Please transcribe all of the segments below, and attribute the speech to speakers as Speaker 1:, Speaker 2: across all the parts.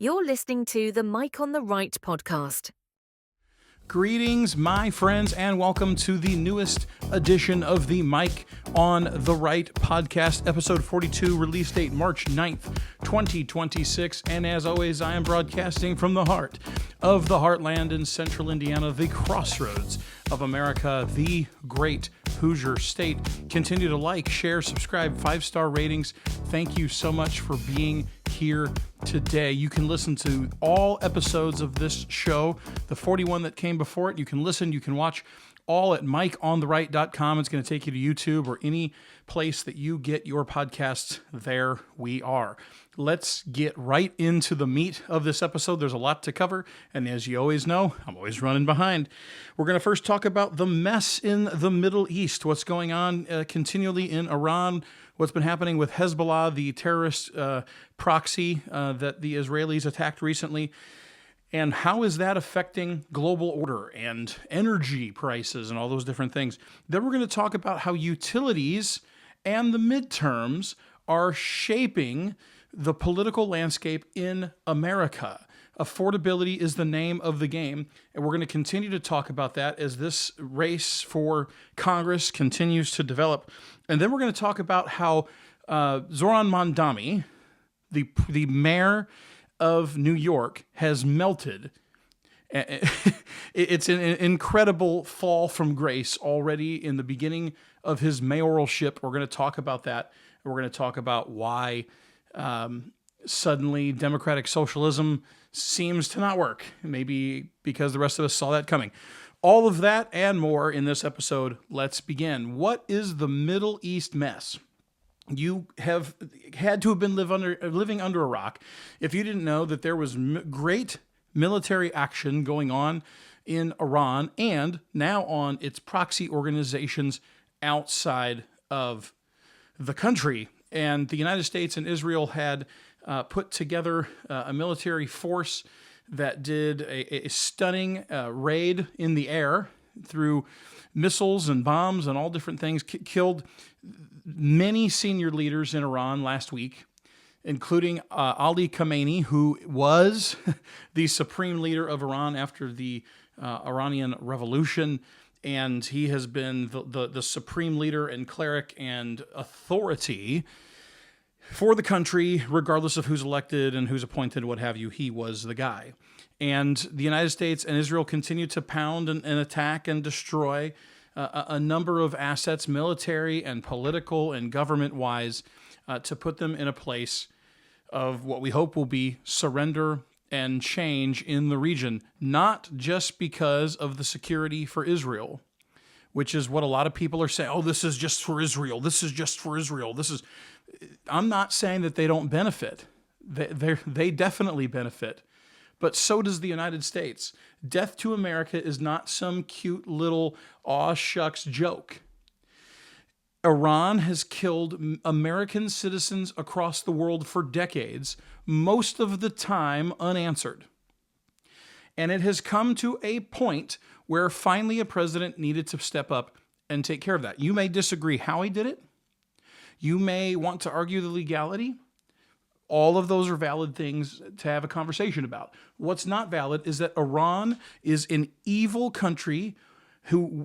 Speaker 1: You're listening to the Mike on the Right podcast.
Speaker 2: Greetings, my friends, and welcome to the newest edition of the Mike on the Right podcast, episode 42, release date March 9th, 2026. And as always, I am broadcasting from the heart of the heartland in central Indiana, the crossroads of America, the great Hoosier state. Continue to like, share, subscribe, 5-star ratings. Thank you so much for being here today. You can listen to all episodes of this show, the 41 that came before it. You can listen, you can watch all at mikeontheright.com. It's going to take you to YouTube or any place that you get your podcasts. There we are. Let's get right into the meat of this episode. There's a lot to cover, and as you always know, I'm always running behind. We're going to first talk about the mess in the Middle East, what's going on continually in Iran, what's been happening with Hezbollah, the terrorist proxy that the Israelis attacked recently, and how is that affecting global order and energy prices and all those different things. Then we're going to talk about how utilities and the midterms are shaping the political landscape in America. Affordability is the name of the game, and we're going to continue to talk about that as this race for Congress continues to develop. And then we're going to talk about how Zohran Mamdani, the mayor of New York, has melted. It's an incredible fall from grace already in the beginning of his mayoralship. We're going to talk about that. We're going to talk about why suddenly democratic socialism seems to not work. Maybe because the rest of us saw that coming. All of that and more in this episode. Let's begin. What is the Middle East mess? You have had to have been living under a rock if you didn't know that there was great military action going on in Iran and now on its proxy organizations outside of the country. And the United States and Israel had put together a military force that did a stunning raid in the air through missiles and bombs and all different things, killed many senior leaders in Iran last week, including Ali Khamenei, who was the supreme leader of Iran after the Iranian Revolution. And he has been the supreme leader and cleric and authority for the country, regardless of who's elected and who's appointed, what have you. He was the guy. And the United States and Israel continue to pound and attack and destroy a number of assets, military and political and government-wise, to put them in a place of what we hope will be surrender and change in the region, not just because of the security for Israel, which is what a lot of people are saying. Oh, this is just for Israel. This is just for Israel. I'm not saying that they don't benefit. They definitely benefit. But so does the United States. Death to America is not some cute little aw shucks joke. Iran has killed American citizens across the world for decades, most of the time unanswered. And it has come to a point where finally a president needed to step up and take care of that. You may disagree how he did it. You may want to argue the legality. All of those are valid things to have a conversation about. What's not valid is that Iran is an evil country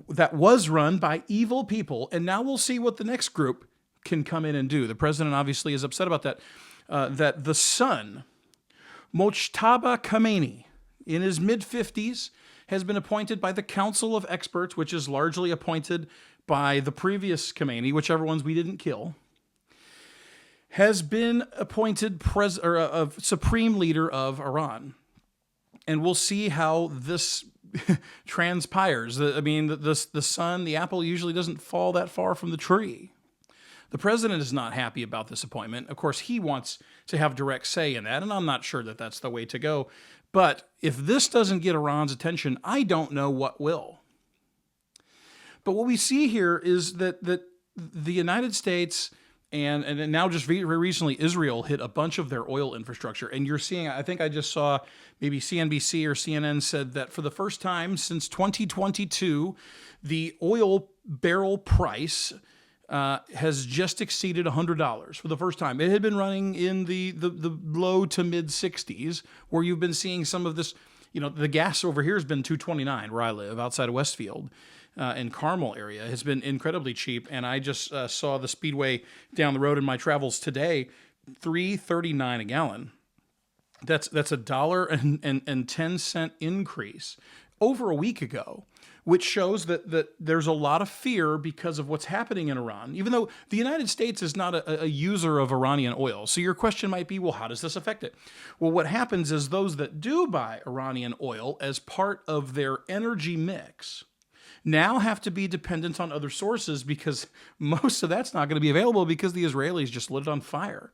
Speaker 2: that was run by evil people, and now we'll see what the next group can come in and do. The president obviously is upset about that. That the son, Mojtaba Khamenei, in his mid-50s, has been appointed by the Council of Experts, which is largely appointed by the previous Khamenei, whichever ones we didn't kill, has been appointed supreme leader of Iran. And we'll see how this transpires. The sun, the apple usually doesn't fall that far from the tree. The president is not happy about this appointment. Of course, he wants to have direct say in that, and I'm not sure that that's the way to go. But if this doesn't get Iran's attention, I don't know what will. But what we see here is that the United States and now just very recently, Israel hit a bunch of their oil infrastructure. And you're seeing, I think I just saw maybe CNBC or CNN said that for the first time since 2022, the oil barrel price has just exceeded $100 for the first time. It had been running in the low to mid 60s, where you've been seeing some of this. The gas over here has been $2.29 where I live, outside of Westfield, in Carmel area, has been incredibly cheap. And I just saw the Speedway down the road in my travels today, $3.39 a gallon. That's $1.10 increase over a week ago, which shows that there's a lot of fear because of what's happening in Iran, even though the United States is not a user of Iranian oil. So your question might be, well, how does this affect it? Well, what happens is those that do buy Iranian oil as part of their energy mix now have to be dependent on other sources, because most of that's not going to be available because the Israelis just lit it on fire.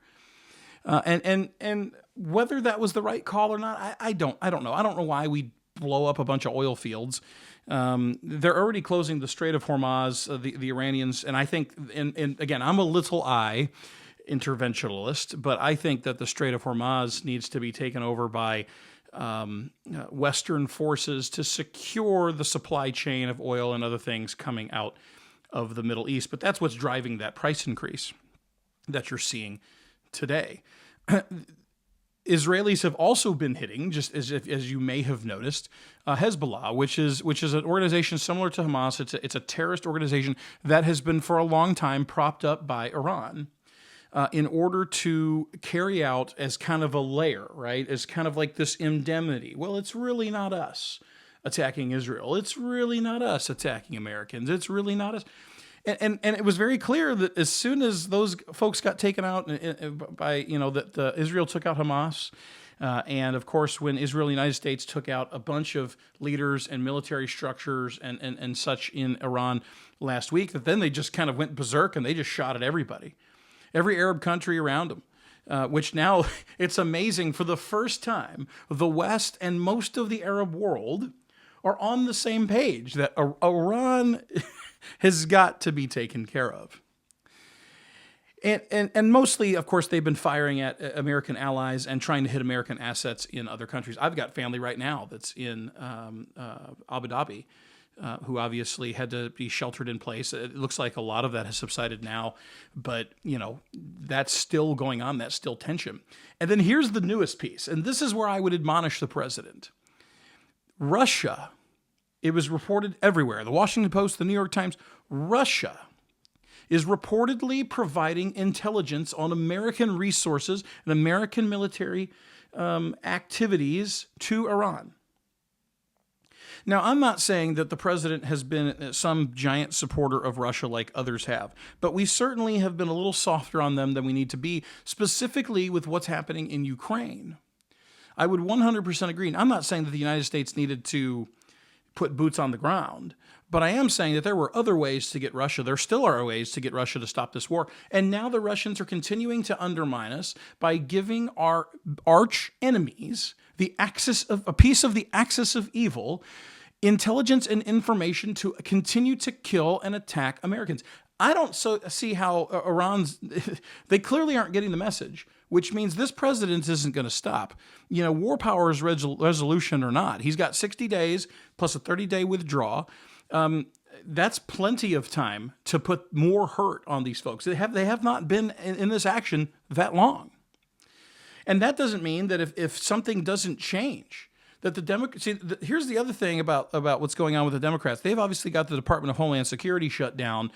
Speaker 2: And whether that was the right call or not, I don't know. I don't know why we blow up a bunch of oil fields. They're already closing the Strait of Hormuz, the Iranians, and I think, and again, I'm a little interventionalist, but I think that the Strait of Hormuz needs to be taken over by Western forces to secure the supply chain of oil and other things coming out of the Middle East. But that's what's driving that price increase that you're seeing today. Israelis have also been hitting, just as you may have noticed, Hezbollah, which is an organization similar to Hamas. It's a terrorist organization that has been for a long time propped up by Iran, in order to carry out as kind of a layer, right? As kind of like this indemnity. Well, it's really not us attacking Israel. It's really not us attacking Americans. It's really not us. And it was very clear that as soon as those folks got taken out by, that Israel took out Hamas, and of course when Israel and the United States took out a bunch of leaders and military structures and such in Iran last week, that then they just kind of went berserk and they just shot at everybody, every Arab country around them. Which now, it's amazing, for the first time, the West and most of the Arab world are on the same page, that Iran has got to be taken care of. And mostly, of course, they've been firing at American allies and trying to hit American assets in other countries. I've got family right now that's in Abu Dhabi, who obviously had to be sheltered in place. It looks like a lot of that has subsided now, but, that's still going on. That's still tension. And then here's the newest piece, and this is where I would admonish the president. Russia, it was reported everywhere, the Washington Post, the New York Times, Russia is reportedly providing intelligence on American resources and American military activities to Iran. Now, I'm not saying that the president has been some giant supporter of Russia like others have, but we certainly have been a little softer on them than we need to be, specifically with what's happening in Ukraine. I would 100% agree. And I'm not saying that the United States needed to put boots on the ground, but I am saying that there were other ways to get Russia. There still are ways to get Russia to stop this war. And now the Russians are continuing to undermine us by giving our arch enemies a piece of the axis of evil, intelligence and information to continue to kill and attack Americans. I don't see how they clearly aren't getting the message, which means this president isn't going to stop. War powers resolution or not, he's got 60 days plus a 30-day withdrawal. That's plenty of time to put more hurt on these folks. They have not been in this action that long. And that doesn't mean that if something doesn't change, that the Democrats... here's the other thing about what's going on with the Democrats. They've obviously got the Department of Homeland Security shut down,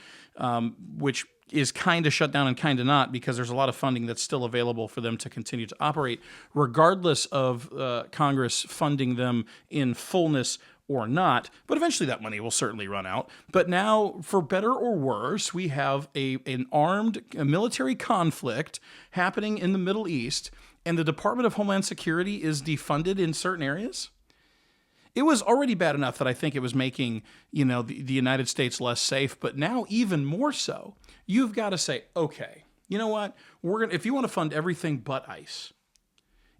Speaker 2: which is kind of shut down and kind of not, because there's a lot of funding that's still available for them to continue to operate, regardless of Congress funding them in fullness or not. But eventually that money will certainly run out. But now, for better or worse, we have an armed military conflict happening in the Middle East, and the Department of Homeland Security is defunded in certain areas. It was already bad enough that I think it was making, the United States less safe, but now even more so. You've got to say, okay, you know what? If you want to fund everything but ICE,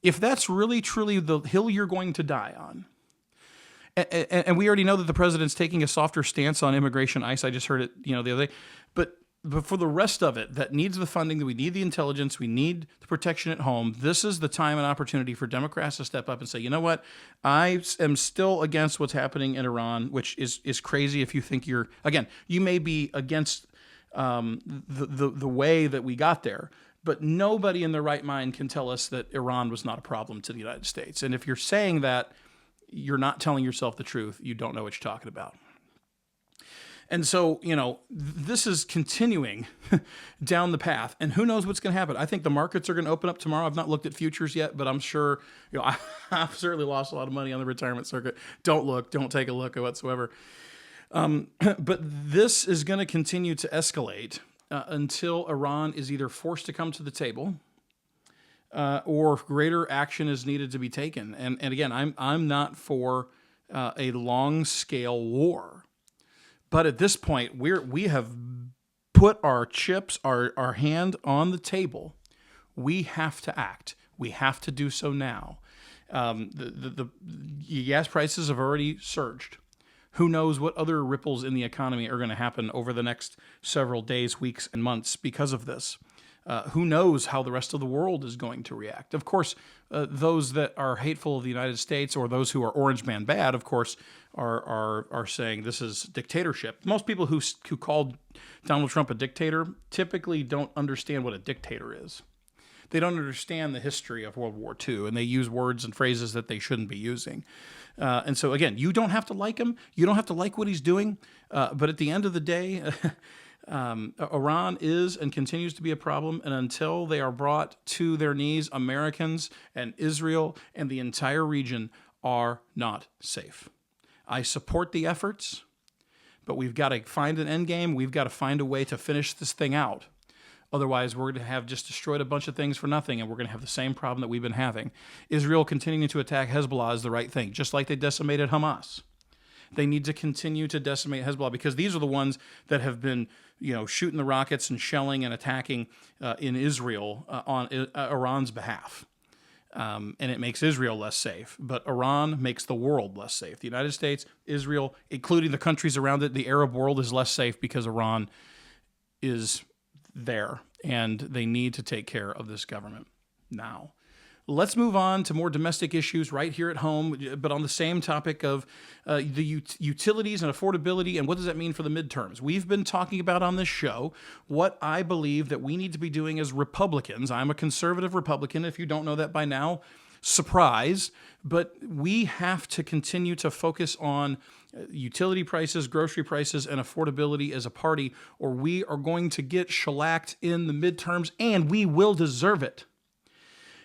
Speaker 2: if that's really truly the hill you're going to die on, and we already know that the president's taking a softer stance on immigration, ICE. I just heard it, the other day, but for the rest of it, that needs the funding, that we need the intelligence, we need the protection at home. This is the time and opportunity for Democrats to step up and say, you know what? I am still against what's happening in Iran, which is crazy if you think you may be against the way that we got there. But nobody in their right mind can tell us that Iran was not a problem to the United States. And if you're saying that, you're not telling yourself the truth. You don't know what you're talking about. And so, this is continuing down the path, and who knows what's going to happen. I think the markets are going to open up tomorrow. I've not looked at futures yet, but I'm sure, I've certainly lost a lot of money on the retirement circuit. Don't take a look whatsoever. But this is going to continue to escalate until Iran is either forced to come to the table or greater action is needed to be taken. And again, I'm not for a long-scale war. But at this point, we have put our chips, our hand on the table. We have to act. We have to do so now. The gas prices have already surged. Who knows what other ripples in the economy are going to happen over the next several days, weeks, and months because of this? Who knows how the rest of the world is going to react? Of course, those that are hateful of the United States or those who are Orange Man bad, of course, are saying this is dictatorship. Most people who called Donald Trump a dictator typically don't understand what a dictator is. They don't understand the history of World War II, and they use words and phrases that they shouldn't be using. And so, again, you don't have to like him. You don't have to like what he's doing. But at the end of the day, Iran is and continues to be a problem. And until they are brought to their knees, Americans and Israel and the entire region are not safe. I support the efforts, but we've got to find an end game. We've got to find a way to finish this thing out. Otherwise, we're going to have just destroyed a bunch of things for nothing, and we're going to have the same problem that we've been having. Israel continuing to attack Hezbollah is the right thing, just like they decimated Hamas. They need to continue to decimate Hezbollah because these are the ones that have been, shooting the rockets and shelling and attacking in Israel on Iran's behalf. And it makes Israel less safe. But Iran makes the world less safe. The United States, Israel, including the countries around it, the Arab world is less safe because Iran is there, and they need to take care of this government now. Let's move on to more domestic issues right here at home, but on the same topic of the utilities and affordability, and what does that mean for the midterms? We've been talking about on this show what I believe that we need to be doing as Republicans. I'm a conservative Republican. If you don't know that by now, surprise, but we have to continue to focus on utility prices, grocery prices, and affordability as a party, or we are going to get shellacked in the midterms, and we will deserve it.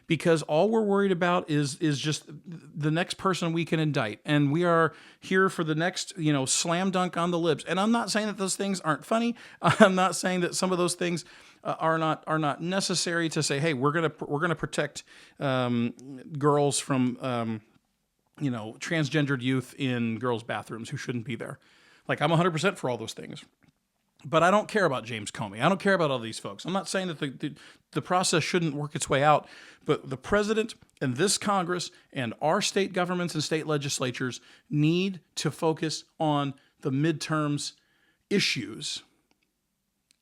Speaker 2: Because all we're worried about is just the next person we can indict. And we are here for the next, slam dunk on the lips. And I'm not saying that those things aren't funny. I'm not saying that some of those things are not necessary to say, hey, we're gonna protect girls from transgendered youth in girls' bathrooms who shouldn't be there. Like, I'm 100% for all those things. But I don't care about James Comey. I don't care about all these folks. I'm not saying that the process shouldn't work its way out, but the president and this Congress and our state governments and state legislatures need to focus on the midterms issues.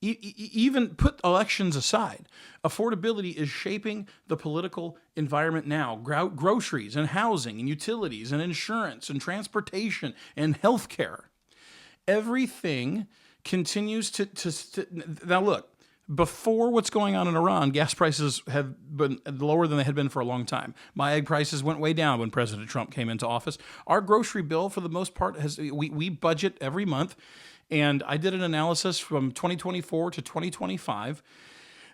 Speaker 2: Even put elections aside, affordability is shaping the political environment now. Groceries and housing and utilities and insurance and transportation and healthcare. Everything continues to now look, before what's going on in Iran, gas prices have been lower than they had been for a long time. My egg prices went way down when President Trump came into office. Our grocery bill, for the most part, we budget every month, and I did an analysis from 2024 to 2025.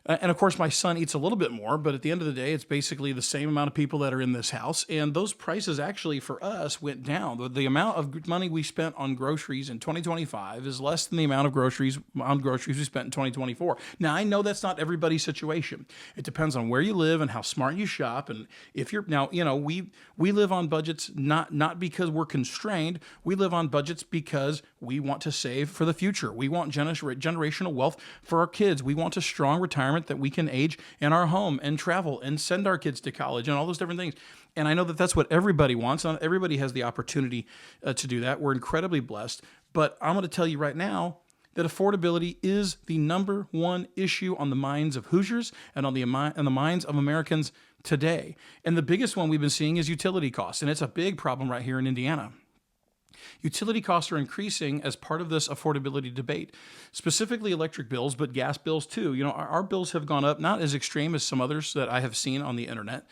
Speaker 2: And of course, my son eats a little bit more, but at the end of the day, it's basically the same amount of people that are in this house. And those prices actually for us went down. The amount of money we spent on groceries in 2025 is less than the amount of groceries we spent in 2024. Now, I know that's not everybody's situation. It depends on where you live and how smart you shop. And if you're now, we live on budgets not because we're constrained. We live on budgets because we want to save for the future. We want generational wealth for our kids. We want a strong retirement that we can age in our home and travel and send our kids to college and all those different things. And I know that that's what everybody wants. Not everybody has the opportunity to do that. We're incredibly blessed. But I'm going to tell you right now that affordability is the number one issue on the minds of Hoosiers and on the minds of Americans today. And the biggest one we've been seeing is utility costs. And it's a big problem right here in Indiana. Utility costs are increasing as part of this affordability debate, specifically electric bills, but gas bills too. Our bills have gone up, not as extreme as some others that I have seen on the internet.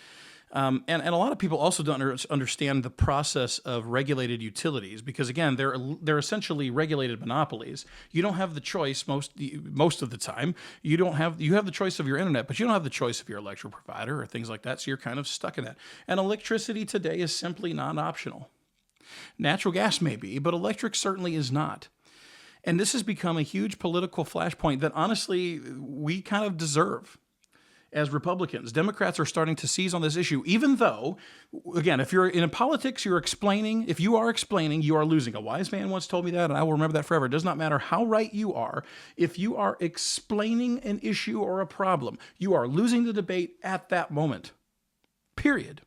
Speaker 2: And a lot of people also don't understand the process of regulated utilities because, again, they're essentially regulated monopolies. You don't have the choice most of the time. You have the choice of your internet, but you don't have the choice of your electric provider or things like that. So you're kind of stuck in that. And electricity today is simply not optional. Natural gas may be, but electric certainly is not. And this has become a huge political flashpoint that honestly we kind of deserve. As Republicans, Democrats are starting to seize on this issue, even though, again, if you're in politics, if you are explaining, you are losing. A wise man once told me that, and I will remember that forever. It does not matter how right you are. If you are explaining an issue or a problem, you are losing the debate at that moment, period.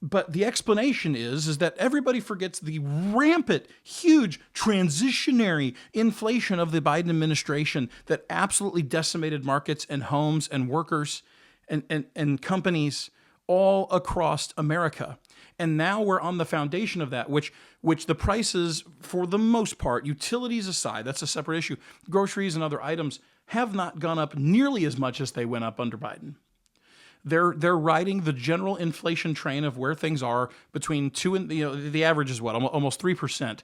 Speaker 2: But the explanation is that everybody forgets the rampant, huge, transitionary inflation of the Biden administration that absolutely decimated markets and homes and workers and companies all across America. And now we're on the foundation of that, which the prices, for the most part, utilities aside, that's a separate issue, groceries and other items have not gone up nearly as much as they went up under Biden. They're riding the general inflation train of where things are between 2 and the average is what, almost 3%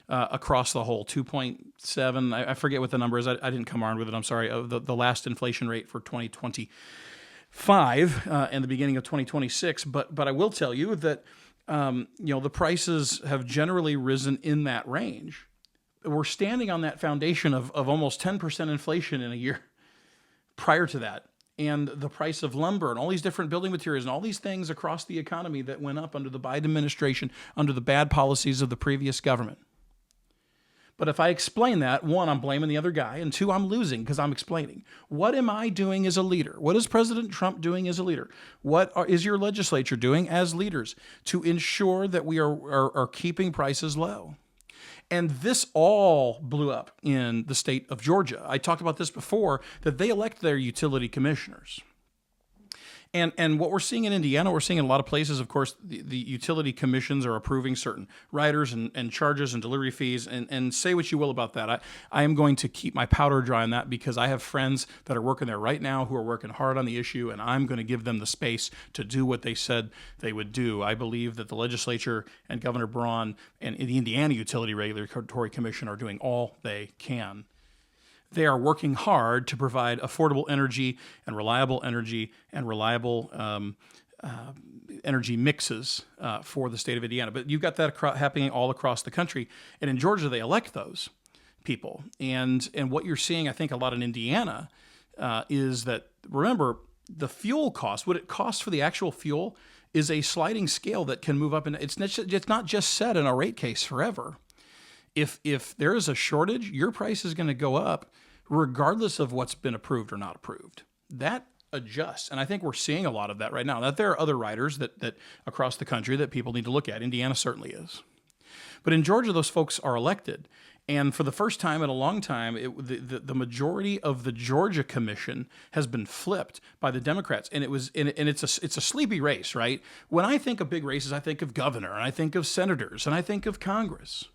Speaker 2: across the whole 2.7. I forget what the number is. I didn't come armed with it. I'm sorry. The last inflation rate for 2025 and the beginning of 2026. But I will tell you that the prices have generally risen in that range. We're standing on that foundation of almost 10% inflation in a year prior to that. And the price of lumber and all these different building materials and all these things across the economy that went up under the Biden administration, under the bad policies of the previous government. But if I explain that, one, I'm blaming the other guy, and two, I'm losing because I'm explaining. What am I doing as a leader? What is President Trump doing as a leader? What is your legislature doing as leaders to ensure that we are keeping prices low? And this all blew up in the state of Georgia. I talked about this before, that they elect their utility commissioners. And what we're seeing in Indiana, we're seeing in a lot of places, of course, the utility commissions are approving certain riders and charges and delivery fees. And say what you will about that. I am going to keep my powder dry on that because I have friends that are working there right now who are working hard on the issue, and I'm going to give them the space to do what they said they would do. I believe that the legislature and Governor Braun and the Indiana Utility Regulatory Commission are doing all they can. They are working hard to provide affordable energy and reliable energy energy mixes for the state of Indiana. But you've got that happening all across the country. And in Georgia, they elect those people. And what you're seeing, I think, a lot in Indiana is that, remember, the fuel cost, what it costs for the actual fuel, is a sliding scale that can move up. And it's not just set in a rate case forever. If there is a shortage, your price is going to go up regardless of what's been approved or not approved. That adjusts. And I think we're seeing a lot of that right now. That there are other riders that across the country that people need to look at. Indiana certainly is. But in Georgia, those folks are elected. And for the first time in a long time, the majority of the Georgia Commission has been flipped by the Democrats, and it's a sleepy race, right? When I think of big races, I think of governor, and I think of senators, and I think of Congress.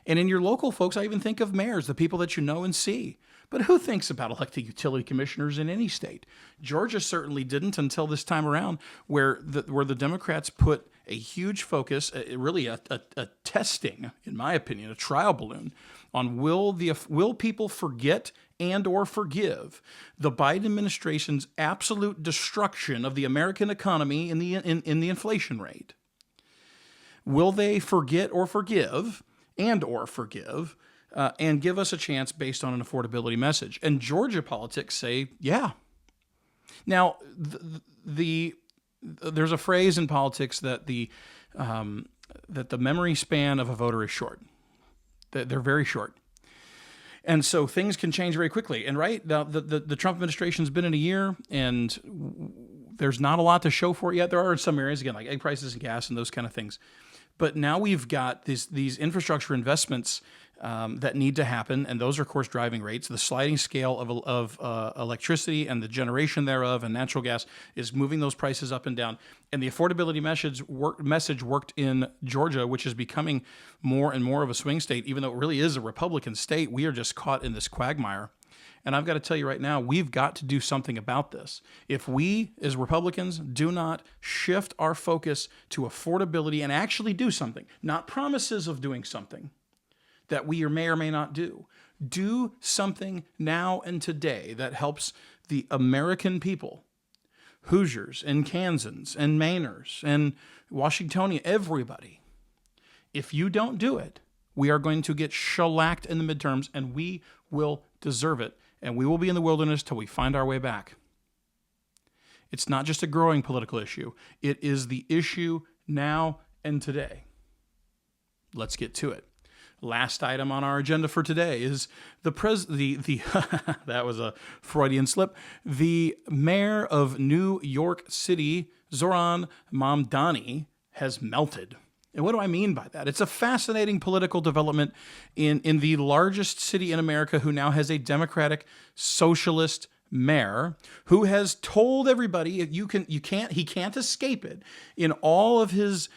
Speaker 2: And in your local folks, I even think of mayors, the people that you know and see. But who thinks about elected utility commissioners in any state? Georgia certainly didn't until this time around, where the Democrats put a huge focus, really a testing, in my opinion, a trial balloon on will people forget and or forgive the Biden administration's absolute destruction of the American economy in the inflation rate? Will they forget or forgive and give us a chance based on an affordability message? And Georgia politics say, yeah. Now, there's a phrase in politics that the memory span of a voter is short. They're very short. And so things can change very quickly. And right now, the Trump administration's been in a year, and there's not a lot to show for it yet. There are in some areas, again, like egg prices and gas and those kind of things. But now we've got these infrastructure investments that need to happen, and those are, of course, driving rates. The sliding scale of electricity and the generation thereof and natural gas is moving those prices up and down. And the affordability message worked in Georgia, which is becoming more and more of a swing state, even though it really is a Republican state. We are just caught in this quagmire. And I've got to tell you right now, we've got to do something about this. If we, as Republicans, do not shift our focus to affordability and actually do something, not promises of doing something that we may or may not do something now and today that helps the American people, Hoosiers and Kansans and Mainers and Washingtonian, everybody. If you don't do it, we are going to get shellacked in the midterms, and we will deserve it. And we will be in the wilderness till we find our way back. It's not just a growing political issue. It is the issue now and today. Let's get to it. Last item on our agenda for today is the that was a Freudian slip. The mayor of New York City, Zohran Mamdani, has melted. And what do I mean by that? It's a fascinating political development in the largest city in America, who now has a Democratic socialist mayor who has told everybody he can't escape it. In all of his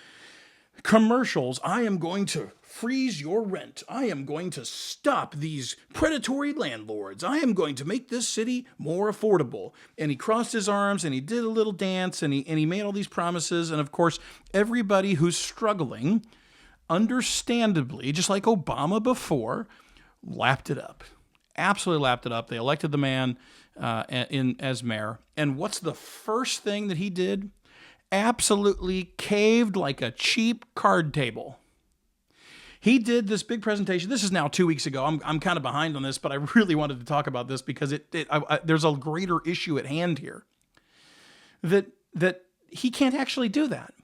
Speaker 2: commercials, I am going to freeze your rent. I am going to stop these predatory landlords. I am going to make this city more affordable. And he crossed his arms and he did a little dance and he made all these promises. And of course, everybody who's struggling, understandably, just like Obama before, lapped it up. Absolutely lapped it up. They elected the man as mayor. And what's the first thing that he did? Absolutely caved like a cheap card table. He did this big presentation. This is now 2 weeks ago. I'm kind of behind on this, but I really wanted to talk about this because there's a greater issue at hand here. That he can't actually do that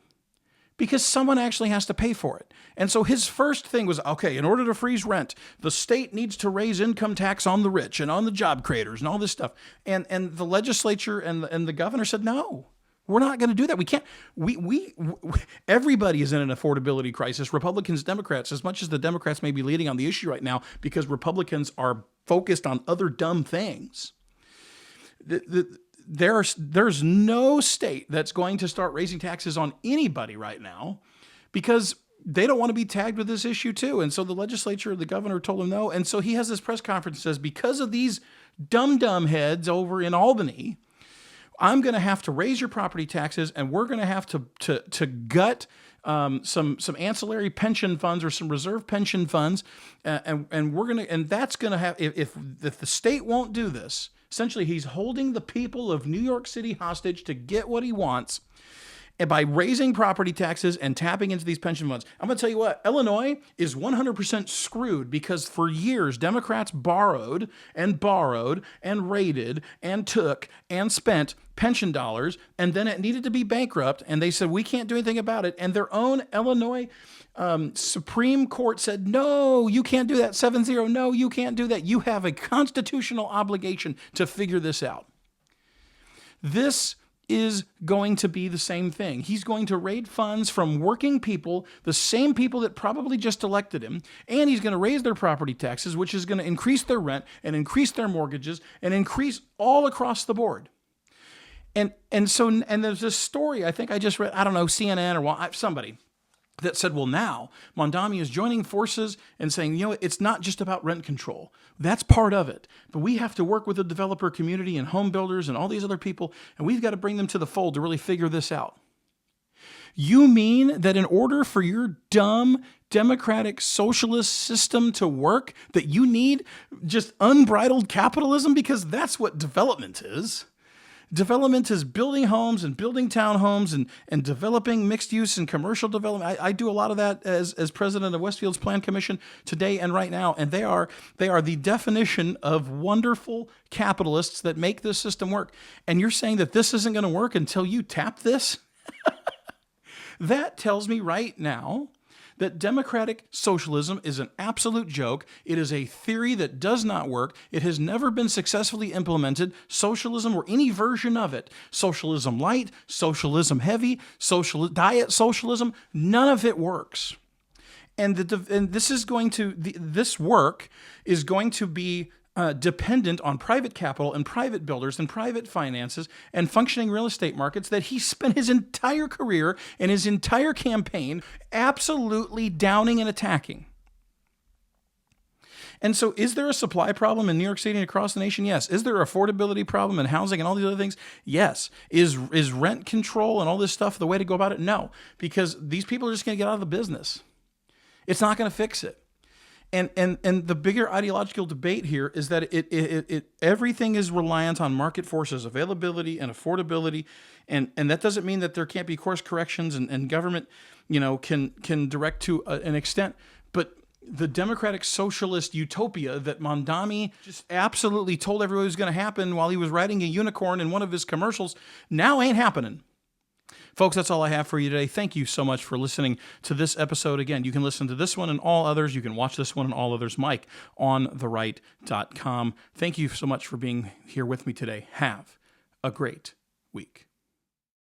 Speaker 2: because someone actually has to pay for it. And so his first thing was, okay, in order to freeze rent, the state needs to raise income tax on the rich and on the job creators and all this stuff. And the legislature and the governor said, no. We're not going to do that. We can't. Everybody is in an affordability crisis. Republicans, Democrats, as much as the Democrats may be leading on the issue right now because Republicans are focused on other dumb things. There's no state that's going to start raising taxes on anybody right now because they don't want to be tagged with this issue too. And so the legislature, the governor told him no. And so he has this press conference that says, because of these dumb heads over in Albany, I'm going to have to raise your property taxes, and we're going to have to gut some ancillary pension funds or some reserve pension funds, and that's going to have if the state won't do this. Essentially, he's holding the people of New York City hostage to get what he wants. And by raising property taxes and tapping into these pension funds, I'm going to tell you what, Illinois is 100% screwed because for years, Democrats borrowed and raided and took and spent pension dollars, and then it needed to be bankrupt, and they said, we can't do anything about it. And their own Illinois Supreme Court said, no, you can't do that, 7-0, no, you can't do that. You have a constitutional obligation to figure this out. This is going to be the same thing. He's going to raid funds from working people, the same people that probably just elected him, and he's going to raise their property taxes, which is going to increase their rent and increase their mortgages and increase all across the board. And there's this story, I think I just read, I don't know, CNN or somebody that said, well, now Mamdani is joining forces and saying, it's not just about rent control. That's part of it. But we have to work with the developer community and home builders and all these other people, and we've got to bring them to the fold to really figure this out. You mean that in order for your dumb democratic socialist system to work, that you need just unbridled capitalism? Because that's what development is. Development is building homes and building townhomes and developing mixed use and commercial development. I do a lot of that as president of Westfield's Plan Commission today and right now. And they are the definition of wonderful capitalists that make this system work. And you're saying that this isn't going to work until you tap this? That tells me right now that democratic socialism is an absolute joke. It is a theory that does not work. It has never been successfully implemented. Socialism or any version of it, socialism light, socialism heavy, diet socialism, none of it works. And this is going to this work is going to be dependent on private capital and private builders and private finances and functioning real estate markets that he spent his entire career and his entire campaign absolutely downing and attacking. And so is there a supply problem in New York City and across the nation? Yes. Is there an affordability problem in housing and all these other things? Yes. Is rent control and all this stuff the way to go about it? No, because these people are just going to get out of the business. It's not going to fix it. And the bigger ideological debate here is that everything is reliant on market forces, availability and affordability, and that doesn't mean that there can't be course corrections and government, can direct to an extent, but the democratic socialist utopia that Mamdani just absolutely told everybody was going to happen while he was riding a unicorn in one of his commercials now ain't happening. Folks, that's all I have for you today. Thank you so much for listening to this episode. Again, you can listen to this one and all others. You can watch this one and all others, Mike, on theright.com. Thank you so much for being here with me today. Have a great week.